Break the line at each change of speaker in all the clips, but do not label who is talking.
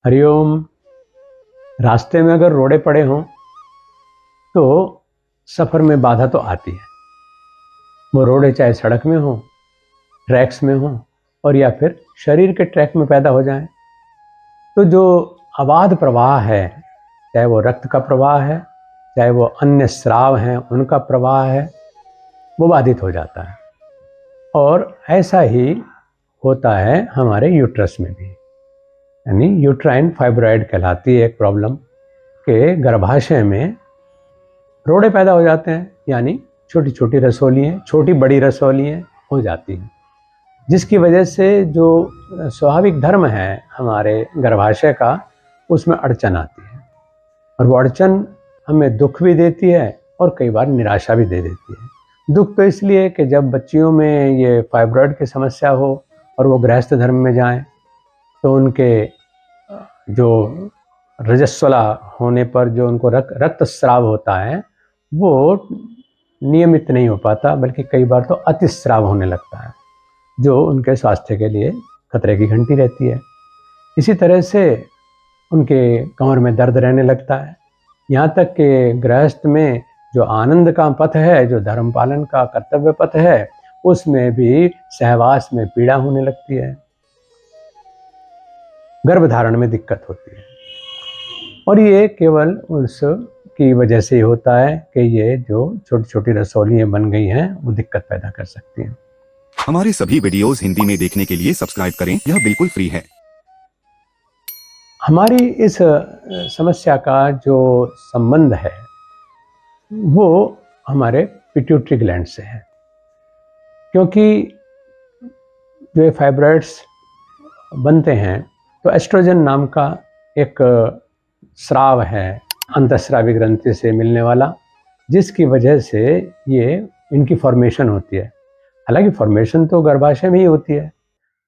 हरिओम। रास्ते में अगर रोड़े पड़े हों तो सफ़र में बाधा तो आती है। वो रोड़े चाहे सड़क में हो, ट्रैक्स में हो और या फिर शरीर के ट्रैक में पैदा हो जाएं, तो जो अबाध प्रवाह है, चाहे वो रक्त का प्रवाह है, चाहे वो अन्य स्राव हैं उनका प्रवाह है, वो बाधित हो जाता है। और ऐसा ही होता है हमारे यूट्रस में भी, यानी यूट्राइन फाइब्रॉइड कहलाती है एक प्रॉब्लम के गर्भाशय में रोड़े पैदा हो जाते हैं, यानी छोटी छोटी रसौलियाँ, छोटी बड़ी रसौलियाँ हो जाती हैं, जिसकी वजह से जो स्वाभाविक धर्म है हमारे गर्भाशय का, उसमें अड़चन आती है। और वो अड़चन हमें दुख भी देती है और कई बार निराशा भी दे देती है। दुख तो इसलिए कि जब बच्चियों में ये फाइब्रॉइड की समस्या हो और वो गृहस्थ धर्म में जाएं, तो उनके जो रजस्वला होने पर जो उनको रक्तस्राव होता है वो नियमित नहीं हो पाता, बल्कि कई बार तो अतिस्राव होने लगता है, जो उनके स्वास्थ्य के लिए खतरे की घंटी रहती है। इसी तरह से उनके कमर में दर्द रहने लगता है, यहाँ तक कि गृहस्थ में जो आनंद का पथ है, जो धर्म पालन का कर्तव्य पथ है, उसमें भी सहवास में पीड़ा होने लगती है, गर्भधारण में दिक्कत होती है। और ये केवल उसकी वजह से ही होता है कि ये जो छोटी छोटी रसौलियाँ बन गई हैं वो दिक्कत पैदा कर सकती हैं।
हमारे सभी वीडियोस हिंदी में देखने के लिए सब्सक्राइब करें, यह बिल्कुल फ्री है।
हमारी इस समस्या का जो संबंध है वो हमारे पिट्यूटरी ग्लैंड से है, क्योंकि जो ये फाइब्रॉइड्स बनते हैं तो एस्ट्रोजन नाम का एक स्राव है अंतःस्रावी ग्रंथि से मिलने वाला, जिसकी वजह से ये इनकी फॉर्मेशन होती है। हालांकि फॉर्मेशन तो गर्भाशय में ही होती है,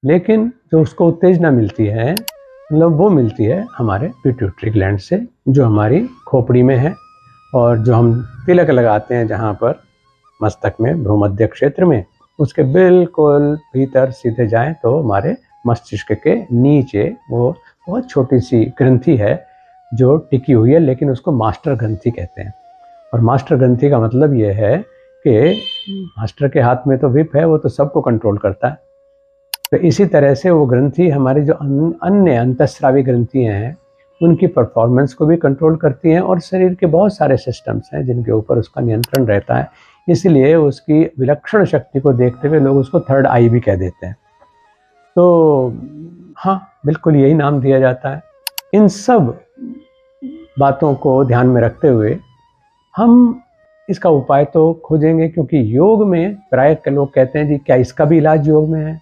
लेकिन जो उसको उत्तेजना मिलती है, मतलब वो मिलती है हमारे पिट्यूटरी ग्लैंड से, जो हमारी खोपड़ी में है और जो हम तिलक लगाते हैं जहाँ पर मस्तक में भ्रूमध्य क्षेत्र में, उसके बिल्कुल भीतर सीधे जाएं तो हमारे मस्तिष्क के नीचे वो बहुत छोटी सी ग्रंथि है जो टिकी हुई है, लेकिन उसको मास्टर ग्रंथि कहते हैं। और मास्टर ग्रंथि का मतलब ये है कि मास्टर के हाथ में तो विप है, वो तो सबको कंट्रोल करता है। तो इसी तरह से वो ग्रंथि हमारी जो अन्य अंतःस्रावी ग्रंथियाँ हैं उनकी परफॉर्मेंस को भी कंट्रोल करती हैं, और शरीर के बहुत सारे सिस्टम्स हैं जिनके ऊपर उसका नियंत्रण रहता है। इसलिए उसकी विलक्षण शक्ति को देखते हुए लोग उसको थर्ड आई भी कह देते हैं। तो हाँ, बिल्कुल यही नाम दिया जाता है। इन सब बातों को ध्यान में रखते हुए हम इसका उपाय तो खोजेंगे, क्योंकि योग में प्राय के लोग कहते हैं जी क्या इसका भी इलाज योग में है।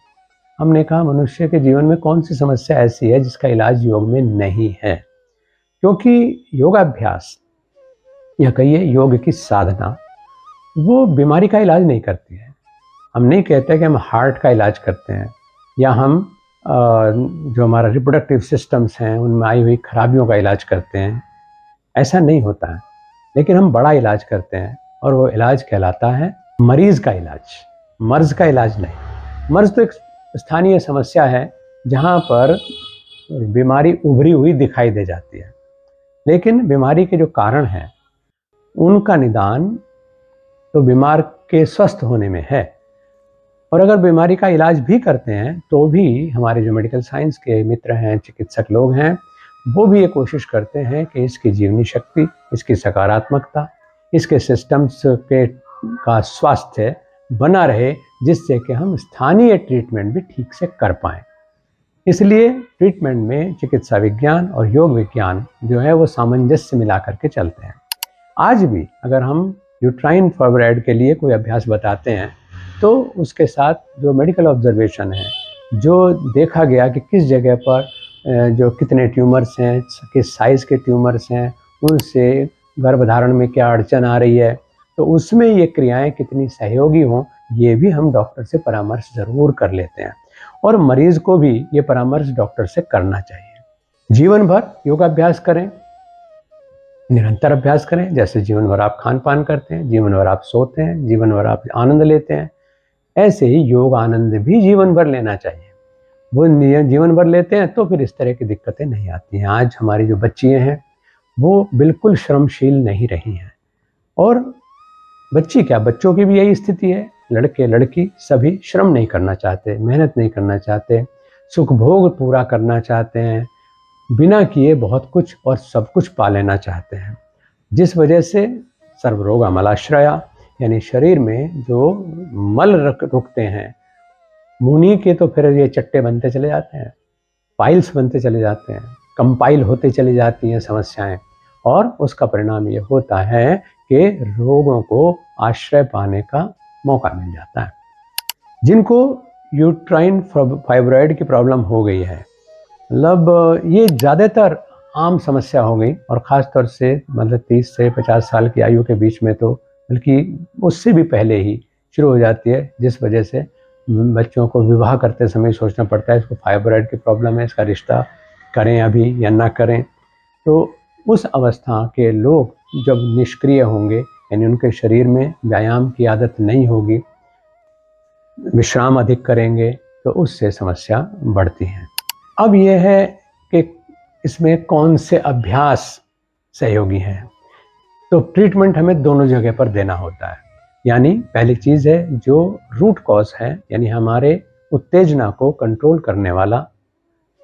हमने कहा मनुष्य के जीवन में कौन सी समस्या ऐसी है जिसका इलाज योग में नहीं है, क्योंकि योगाभ्यास या कहिए योग की साधना वो बीमारी का इलाज नहीं करती है। हम नहीं कहते कि हम हार्ट का इलाज करते हैं या हम जो हमारा रिप्रोडक्टिव सिस्टम्स हैं उनमें आई हुई खराबियों का इलाज करते हैं, ऐसा नहीं होता है। लेकिन हम बड़ा इलाज करते हैं और वो इलाज कहलाता है मरीज का इलाज, मर्ज का इलाज नहीं। मर्ज तो एक स्थानीय समस्या है जहाँ पर बीमारी उभरी हुई दिखाई दे जाती है, लेकिन बीमारी के जो कारण हैं उनका निदान तो बीमार के स्वस्थ होने में है। और अगर बीमारी का इलाज भी करते हैं तो भी हमारे जो मेडिकल साइंस के मित्र हैं, चिकित्सक लोग हैं, वो भी ये कोशिश करते हैं कि इसकी जीवनी शक्ति, इसकी सकारात्मकता, इसके सिस्टम्स के का स्वास्थ्य बना रहे, जिससे कि हम स्थानीय ट्रीटमेंट भी ठीक से कर पाएँ। इसलिए ट्रीटमेंट में चिकित्सा विज्ञान और योग विज्ञान जो है वो सामंजस्य मिला करके चलते हैं। आज भी अगर हम यूट्राइन फाइब्रॉइड के लिए कोई अभ्यास बताते हैं तो उसके साथ जो मेडिकल ऑब्जर्वेशन है, जो देखा गया कि किस जगह पर जो कितने ट्यूमर्स हैं, किस साइज़ के ट्यूमर्स हैं, उनसे गर्भधारण में क्या अड़चन आ रही है, तो उसमें ये क्रियाएं कितनी सहयोगी हों, ये भी हम डॉक्टर से परामर्श ज़रूर कर लेते हैं। और मरीज़ को भी ये परामर्श डॉक्टर से करना चाहिए। जीवन भर योगाभ्यास करें, निरंतर अभ्यास करें, जैसे जीवन भर आप खान पान करते हैं, जीवन भर आप सोते हैं, जीवन भर आप आनंद लेते हैं, ऐसे ही योग आनंद भी जीवन भर लेना चाहिए। वो जीवन भर लेते हैं तो फिर इस तरह की दिक्कतें नहीं आती हैं। आज हमारी जो बच्चियाँ हैं वो बिल्कुल श्रमशील नहीं रही हैं, और बच्ची क्या, बच्चों की भी यही स्थिति है। लड़के लड़की सभी श्रम नहीं करना चाहते, मेहनत नहीं करना चाहते, सुख भोग पूरा करना चाहते हैं, बिना किए बहुत कुछ और सब कुछ पा लेना चाहते हैं, जिस वजह से सर्वरोग अमलाश्रया, यानी शरीर में जो मल रुकते हैं, मुनि के तो फिर ये चट्टे बनते चले जाते हैं, पाइल्स बनते चले जाते हैं, कंपाइल होते चली जाती हैं समस्याएं, और उसका परिणाम ये होता है कि रोगों को आश्रय पाने का मौका मिल जाता है। जिनको यूट्राइन फाइब्रॉइड की प्रॉब्लम हो गई है, मतलब ये ज़्यादातर आम समस्या हो गई, और ख़ास तौर से मतलब 30 से 50 साल की आयु के बीच में, तो बल्कि उससे भी पहले ही शुरू हो जाती है, जिस वजह से बच्चों को विवाह करते समय सोचना पड़ता है इसको फाइब्रॉइड की प्रॉब्लम है, इसका रिश्ता करें अभी या ना करें। तो उस अवस्था के लोग जब निष्क्रिय होंगे, यानी उनके शरीर में व्यायाम की आदत नहीं होगी, विश्राम अधिक करेंगे, तो उससे समस्या बढ़ती है। अब यह है कि इसमें कौन से अभ्यास सहयोगी हैं। तो ट्रीटमेंट हमें दोनों जगह पर देना होता है। यानी पहली चीज़ है जो रूट कॉज है, यानी हमारे उत्तेजना को कंट्रोल करने वाला,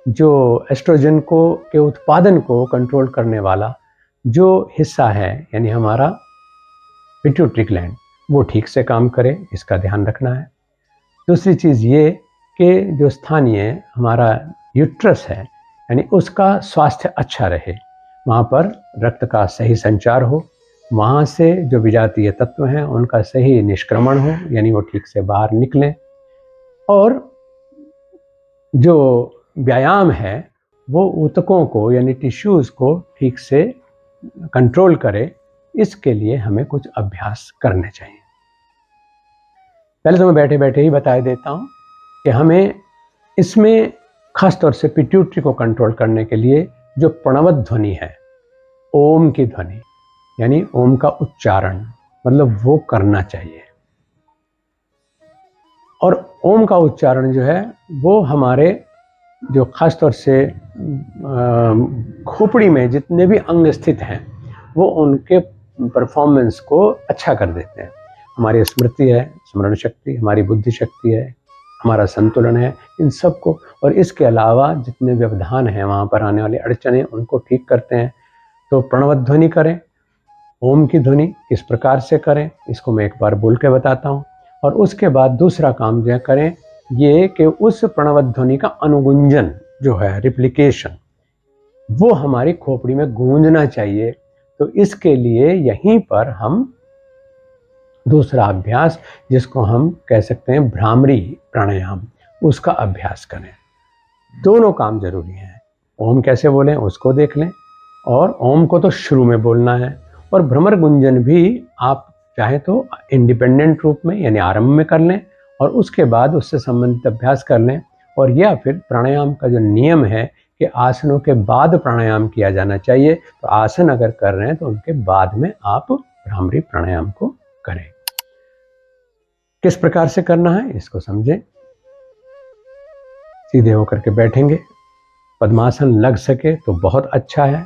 जो एस्ट्रोजन को के उत्पादन को कंट्रोल करने वाला जो हिस्सा है, यानी हमारा पिट्यूटरी ग्लैंड, वो ठीक से काम करे, इसका ध्यान रखना है। दूसरी चीज़ ये कि जो स्थानीय हमारा यूट्रस है, यानी उसका स्वास्थ्य अच्छा रहे, वहाँ पर रक्त का सही संचार हो, वहाँ से जो विजातीय तत्व हैं उनका सही निष्क्रमण हो, यानी वो ठीक से बाहर निकलें, और जो व्यायाम है वो ऊतकों को यानी टिश्यूज़ को ठीक से कंट्रोल करे। इसके लिए हमें कुछ अभ्यास करने चाहिए। पहले तो मैं बैठे बैठे ही बता देता हूँ कि हमें इसमें खास तौर से पिट्यूटरी को कंट्रोल करने के लिए जो प्रणव ध्वनि है, ओम की ध्वनि, यानी ओम का उच्चारण, मतलब वो करना चाहिए। और ओम का उच्चारण जो है वो हमारे जो खास तौर से खोपड़ी में जितने भी अंग स्थित हैं वो उनके परफॉर्मेंस को अच्छा कर देते हैं। हमारी स्मृति है, स्मरण शक्ति, हमारी बुद्धि शक्ति है, हमारा संतुलन है, इन सब को, और इसके अलावा जितने व्यवधान हैं, वहाँ पर आने वाली अड़चने, उनको ठीक करते हैं। तो प्रणव ध्वनि करें। ओम की ध्वनि किस प्रकार से करें इसको मैं एक बार बोल के बताता हूँ, और उसके बाद दूसरा काम जो करें ये कि उस प्रणव ध्वनि का अनुगुंजन जो है, रिप्लिकेशन, वो हमारी खोपड़ी में गूंजना चाहिए। तो इसके लिए यहीं पर हम दूसरा अभ्यास, जिसको हम कह सकते हैं भ्रामरी प्राणायाम, उसका अभ्यास करें। दोनों काम जरूरी हैं। ओम कैसे बोलें उसको देख लें, और ओम को तो शुरू में बोलना है, और भ्रमर गुंजन भी आप चाहें तो इंडिपेंडेंट रूप में यानी आरंभ में कर लें, और उसके बाद उससे संबंधित अभ्यास कर लें। और या फिर प्राणायाम का जो नियम है कि आसनों के बाद प्राणायाम किया जाना चाहिए, तो आसन अगर कर रहे हैं तो उनके बाद में आप भ्रामरी प्राणायाम को करें। किस प्रकार से करना है इसको समझें। सीधे होकर के बैठेंगे, पद्मासन लग सके तो बहुत अच्छा है,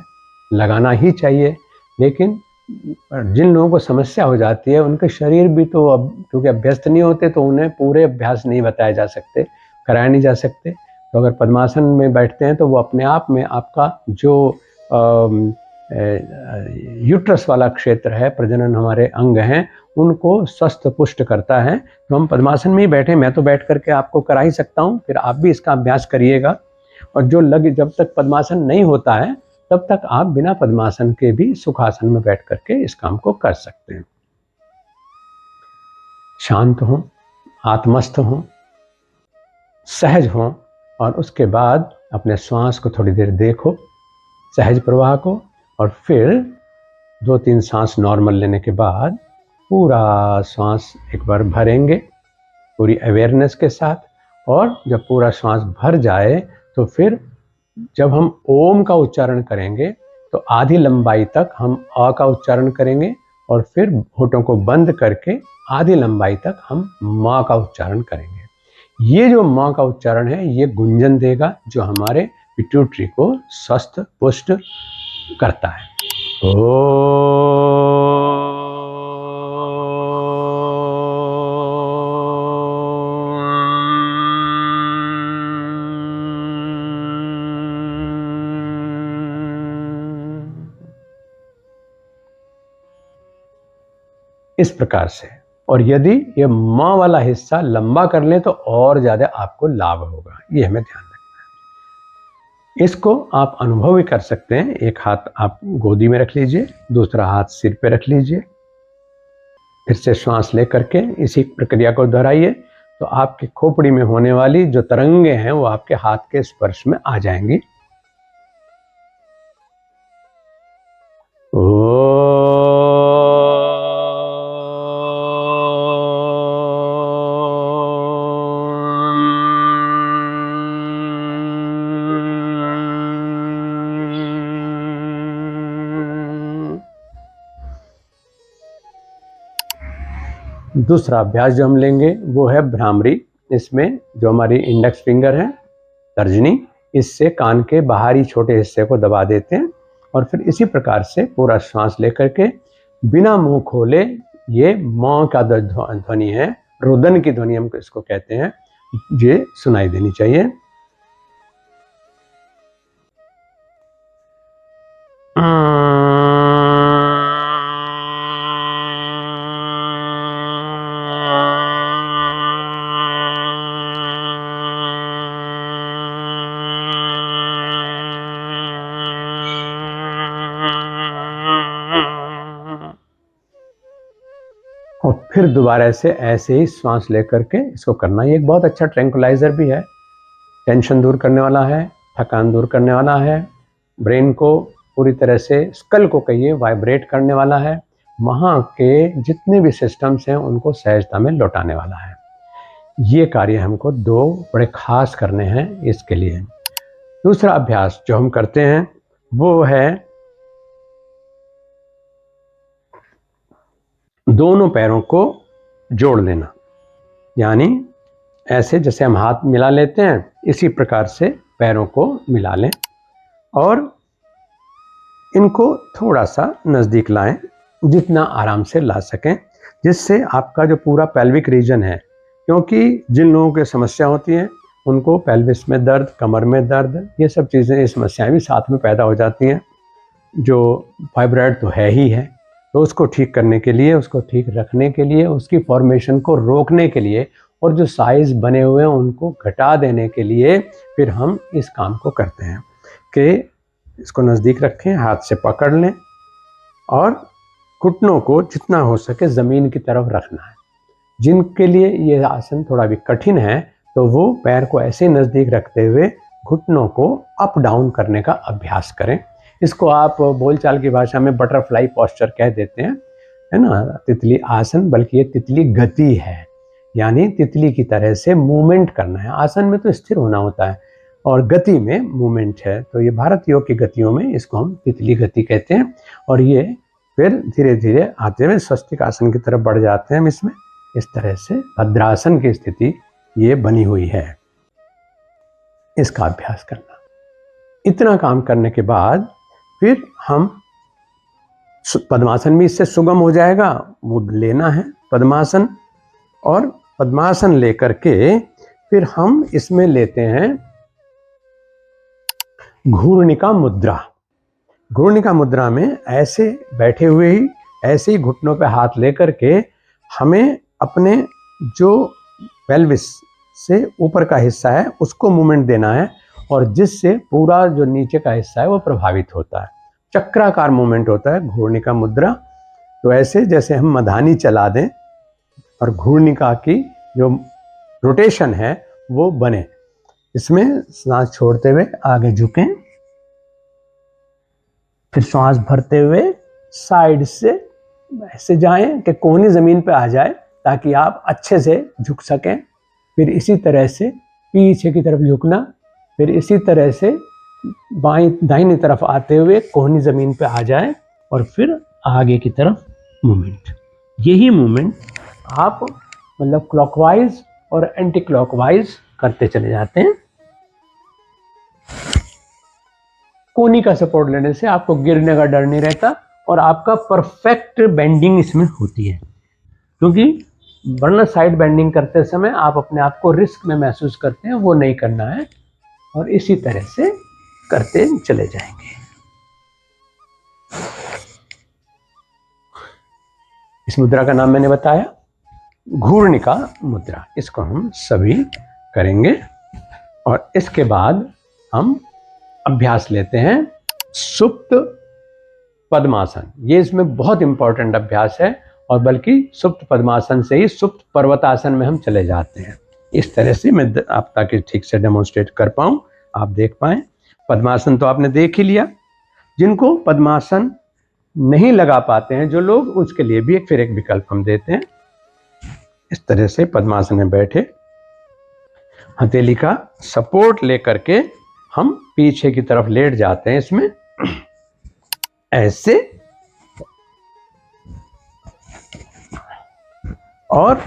लगाना ही चाहिए। लेकिन जिन लोगों को समस्या हो जाती है उनके शरीर भी तो अब क्योंकि अभ्यस्त नहीं होते, तो उन्हें पूरे अभ्यास नहीं बताए जा सकते, कराए नहीं जा सकते। तो अगर पद्मासन में बैठते हैं तो वो अपने आप में आपका जो यूट्रस वाला क्षेत्र है, प्रजनन हमारे अंग हैं, उनको स्वस्थ पुष्ट करता है। तो हम पद्मासन में ही बैठे, मैं तो बैठ करके आपको करा ही सकता हूँ, फिर आप भी इसका अभ्यास करिएगा। और जब तक पद्मासन नहीं होता है तब तक आप बिना पद्मासन के भी सुखासन में बैठ करके इस काम को कर सकते हैं। शांत हों, आत्मस्थ हों, सहज हों, और उसके बाद अपने श्वास को थोड़ी देर देखो, सहज प्रवाह को, और फिर 2-3 सांस नॉर्मल लेने के बाद पूरा श्वास एक बार भरेंगे पूरी अवेयरनेस के साथ। और जब पूरा श्वास भर जाए तो फिर जब हम ओम का उच्चारण करेंगे तो आधी लंबाई तक हम अ का उच्चारण करेंगे, और फिर होठों को बंद करके आधी लंबाई तक हम मा का उच्चारण करेंगे। ये जो माँ का उच्चारण है ये गुंजन देगा, जो हमारे पिट्यूटरी को स्वस्थ पुष्ट करता है। इस प्रकार से, और यदि ये माँ वाला हिस्सा लंबा कर लें तो और ज़्यादा आपको लाभ होगा, ये हमें ध्यान रखना है। इसको आप अनुभव भी कर सकते हैं। एक हाथ आप गोदी में रख लीजिए, दूसरा हाथ सिर पे रख लीजिए, फिर से श्वास ले करके इसी प्रक्रिया को दोहराइए, तो आपकी खोपड़ी में होने वाली जो तरंगे हैं वो आपके हाथ के स्पर्श में आ जाएंगी। दूसरा अभ्यास जो हम लेंगे वो है भ्रामरी। इसमें जो हमारी इंडेक्स फिंगर है, तर्जनी, इससे कान के बाहरी छोटे हिस्से को दबा देते हैं और फिर इसी प्रकार से पूरा श्वास लेकर के बिना मुंह खोले, ये माँ का ध्वनि है, रुदन की ध्वनि हम इसको कहते हैं, ये सुनाई देनी चाहिए। और फिर दोबारा से ऐसे ही श्वास लेकर के इसको करना। ये एक बहुत अच्छा ट्रैंकुलाइजर भी है, टेंशन दूर करने वाला है, थकान दूर करने वाला है, ब्रेन को पूरी तरह से, स्कल को कहिए, वाइब्रेट करने वाला है, वहाँ के जितने भी सिस्टम्स हैं उनको सहजता में लौटाने वाला है। ये कार्य हमको दो बड़े खास करने हैं इसके लिए। दूसरा अभ्यास जो हम करते हैं वो है दोनों पैरों को जोड़ लेना, यानी ऐसे जैसे हम हाथ मिला लेते हैं इसी प्रकार से पैरों को मिला लें और इनको थोड़ा सा नज़दीक लाएं, जितना आराम से ला सकें, जिससे आपका जो पूरा पेल्विक रीजन है, क्योंकि जिन लोगों की समस्या होती है उनको पेल्विस में दर्द, कमर में दर्द, ये सब चीज़ें, ये समस्याएं भी साथ में पैदा हो जाती हैं। जो फाइब्रॉइड तो है ही है, तो उसको ठीक करने के लिए, उसको ठीक रखने के लिए, उसकी फॉर्मेशन को रोकने के लिए और जो साइज़ बने हुए हैं उनको घटा देने के लिए फिर हम इस काम को करते हैं कि इसको नज़दीक रखें, हाथ से पकड़ लें और घुटनों को जितना हो सके ज़मीन की तरफ रखना है। जिनके लिए ये आसन थोड़ा भी कठिन है तो वो पैर को ऐसे नज़दीक रखते हुए घुटनों को अप डाउन करने का अभ्यास करें। इसको आप बोलचाल की भाषा में बटरफ्लाई पोस्चर कह देते हैं, है ना, तितली आसन, बल्कि ये तितली गति है, यानी तितली की तरह से मूवमेंट करना है। आसन में तो स्थिर होना होता है और गति में मूवमेंट है, तो ये भारत योग की गतियों में इसको हम तितली गति कहते हैं। और ये फिर धीरे धीरे आते हुए स्वस्तिक आसन की तरफ बढ़ जाते हैं हम इसमें। इस तरह से भद्रासन की स्थिति ये बनी हुई है, इसका अभ्यास करना। इतना काम करने के बाद फिर हम पद्मासन भी इससे सुगम हो जाएगा, वो लेना है पद्मासन, और पद्मासन लेकर के फिर हम इसमें लेते हैं घूर्णिका मुद्रा। घूर्णिका मुद्रा में ऐसे बैठे हुए ही ऐसे ही घुटनों पे हाथ लेकर के हमें अपने जो पेल्विस से ऊपर का हिस्सा है उसको मूवमेंट देना है, और जिससे पूरा जो नीचे का हिस्सा है वो प्रभावित होता है। चक्राकार मूवमेंट होता है घूर्णिका मुद्रा। तो ऐसे जैसे हम मधानी चला दें और घूर्णिका की जो रोटेशन है वो बने। इसमें सांस छोड़ते हुए आगे झुकें, फिर सांस भरते हुए साइड से ऐसे जाएं कि कोहनी ज़मीन पे आ जाए ताकि आप अच्छे से झुक सकें। फिर इसी तरह से पीछे की तरफ झुकना, फिर इसी तरह से बाईं दाहिनी तरफ आते हुए कोहनी ज़मीन पे आ जाए और फिर आगे की तरफ मूवमेंट। यही मूवमेंट आप मतलब क्लॉकवाइज और एंटी क्लॉकवाइज करते चले जाते हैं। कोनी का सपोर्ट लेने से आपको गिरने का डर नहीं रहता और आपका परफेक्ट बेंडिंग इसमें होती है, क्योंकि वरना साइड बेंडिंग करते समय आप अपने आप को रिस्क में महसूस करते हैं, वो नहीं करना है और इसी तरह से करते चले जाएंगे। इस मुद्रा का नाम मैंने बताया घूर्णिका मुद्रा। इसको हम सभी करेंगे और इसके बाद हम अभ्यास लेते हैं सुप्त पद्मासन। ये इसमें बहुत इंपॉर्टेंट अभ्यास है और बल्कि सुप्त पद्मासन से ही सुप्त पर्वतासन में हम चले जाते हैं। इस तरह से मैं आप ताकि ठीक से डेमोन्स्ट्रेट कर पाऊं, आप देख पाएं। पद्मासन तो आपने देख ही लिया। जिनको पद्मासन नहीं लगा पाते हैं जो लोग, उसके लिए भी फिर एक विकल्प हम देते हैं। इस तरह से पद्मासन में बैठे हथेली का सपोर्ट लेकर के हम पीछे की तरफ लेट जाते हैं इसमें ऐसे, और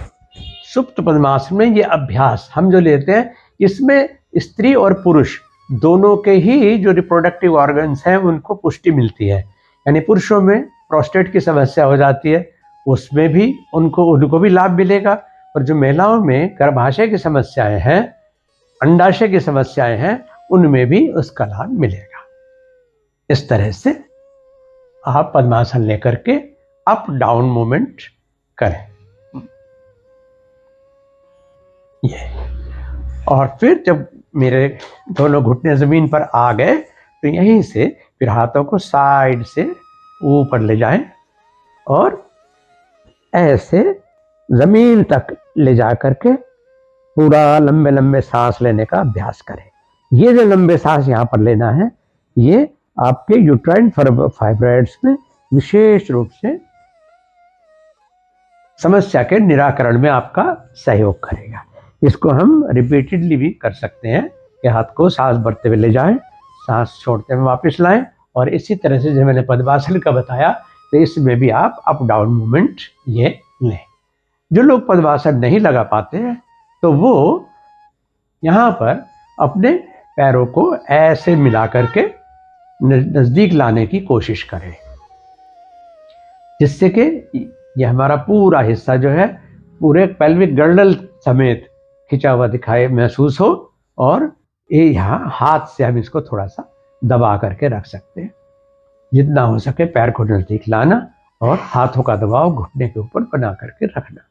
सुप्त पद्मासन में ये अभ्यास हम जो लेते हैं इसमें स्त्री और पुरुष दोनों के ही जो रिप्रोडक्टिव ऑर्गन्स हैं उनको पुष्टि मिलती है। यानी पुरुषों में प्रोस्टेट की समस्या हो जाती है, उसमें भी उनको भी लाभ मिलेगा, और जो महिलाओं में गर्भाशय की समस्याएं हैं, अंडाशय की समस्याएं हैं, उनमें भी उसका लाभ मिलेगा। इस तरह से आप पद्मासन लेकर के अप डाउन मूवमेंट करें ये। और फिर जब मेरे दोनों घुटने जमीन पर आ गए तो यहीं से फिर हाथों को साइड से ऊपर ले जाएं और ऐसे जमीन तक ले जा करके पूरा लंबे लंबे सांस लेने का अभ्यास करें। ये जो लंबे सांस यहाँ पर लेना है ये आपके यूट्राइन फाइब्रॉइड्स में विशेष रूप से समस्या के निराकरण में आपका सहयोग करेगा। इसको हम रिपीटेडली भी कर सकते हैं कि हाथ को सांस भरते हुए ले जाएं, सांस छोड़ते हुए वापस लाएं, और इसी तरह से जो मैंने पद्मासन का बताया तो इसमें भी आप अप डाउन मूवमेंट ये लें। जो लोग पद्मासन नहीं लगा पाते हैं तो वो यहाँ पर अपने पैरों को ऐसे मिला करके नजदीक लाने की कोशिश करें, जिससे कि यह हमारा पूरा हिस्सा जो है पूरे पेल्विक गर्डल समेत खिंचा हुआ दिखाए महसूस हो, और ये यहाँ हाथ से हम इसको थोड़ा सा दबा करके रख सकते हैं। जितना हो सके पैर को नजदीक लाना और हाथों का दबाव घुटने के ऊपर बना करके रखना।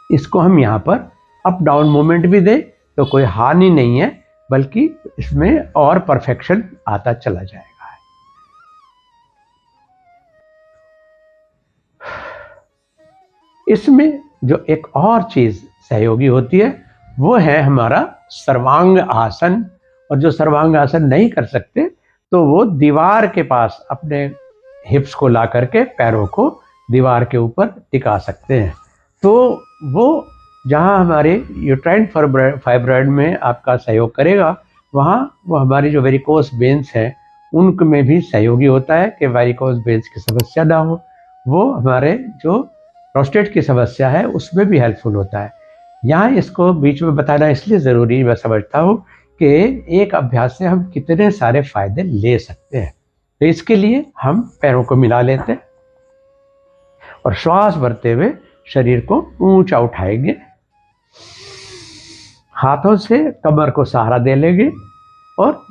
इसको हम यहाँ पर अप डाउन मूवमेंट भी दें तो कोई हानि नहीं है, बल्कि इसमें और परफेक्शन आता चला जाएगा। इसमें जो एक और चीज सहयोगी होती है वो है हमारा सर्वांग आसन। और जो सर्वांग आसन नहीं कर सकते तो वो दीवार के पास अपने हिप्स को ला करके पैरों को दीवार के ऊपर टिका सकते हैं। तो वो जहाँ हमारे यूट्राइन फाइब्रॉइड में आपका सहयोग करेगा, वहाँ वो हमारी जो वेरिकोस वेन्स हैं उनमें भी सहयोगी होता है कि वेरिकोस वेन्स की समस्या ना हो। वो हमारे जो प्रोस्टेट की समस्या है उसमें भी हेल्पफुल होता है। यहाँ इसको बीच में बताना इसलिए ज़रूरी मैं समझता हूँ कि एक अभ्यास से हम कितने सारे फायदे ले सकते हैं। तो इसके लिए हम पैरों को मिला लेते हैं और श्वास भरते हुए शरीर को ऊंचा उठाएंगे, हाथों से कमर को सहारा दे लेंगे और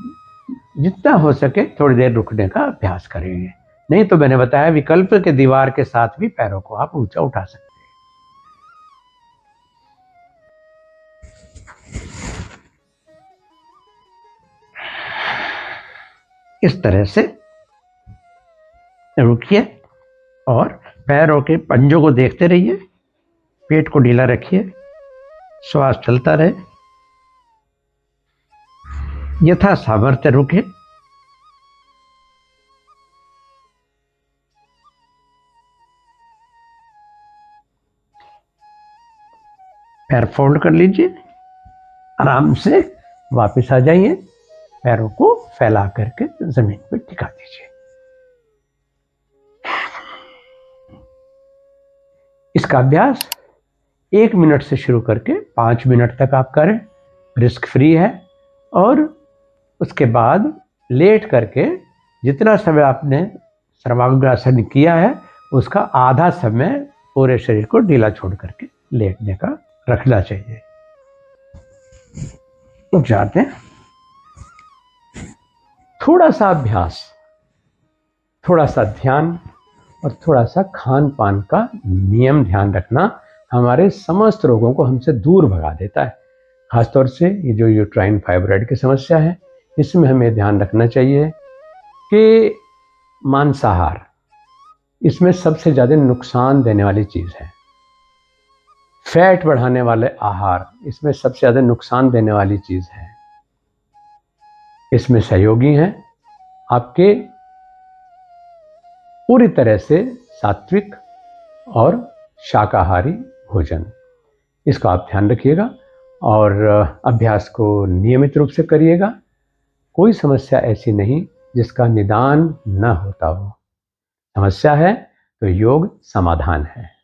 जितना हो सके थोड़ी देर रुकने का अभ्यास करेंगे। नहीं तो मैंने बताया विकल्प के दीवार के साथ भी पैरों को आप ऊंचा उठा सकते हैं। इस तरह से रुकिए और पैरों के पंजों को देखते रहिए, पेट को ढीला रखिए, श्वास चलता रहे, यथा सामर्थ्य रुके। पैर फोल्ड कर लीजिए, आराम से वापस आ जाइए, पैरों को फैला करके जमीन पर टिका दीजिए। इसका अभ्यास 1 मिनट से शुरू करके 5 मिनट तक आप करें, रिस्क फ्री है। और उसके बाद लेट करके जितना समय आपने सर्वांगासन किया है उसका आधा समय पूरे शरीर को ढीला छोड़ करके लेटने का रखना चाहिए। अब जाते हैं, थोड़ा सा अभ्यास, थोड़ा सा ध्यान और थोड़ा सा खान पान का नियम ध्यान रखना हमारे समस्त रोगों को हमसे दूर भगा देता है। खासतौर से ये जो यूट्राइन फाइब्रॉइड की समस्या है, इसमें हमें ध्यान रखना चाहिए कि मांसाहार इसमें सबसे ज़्यादा नुकसान देने वाली चीज़ है। फैट बढ़ाने वाले आहार इसमें सबसे ज़्यादा नुकसान देने वाली चीज़ है। इसमें सहयोगी हैं आपके पूरी तरह से सात्विक और शाकाहारी भोजन। इसका आप ध्यान रखिएगा और अभ्यास को नियमित रूप से करिएगा। कोई समस्या ऐसी नहीं जिसका निदान न होता हो। समस्या है तो योग समाधान है।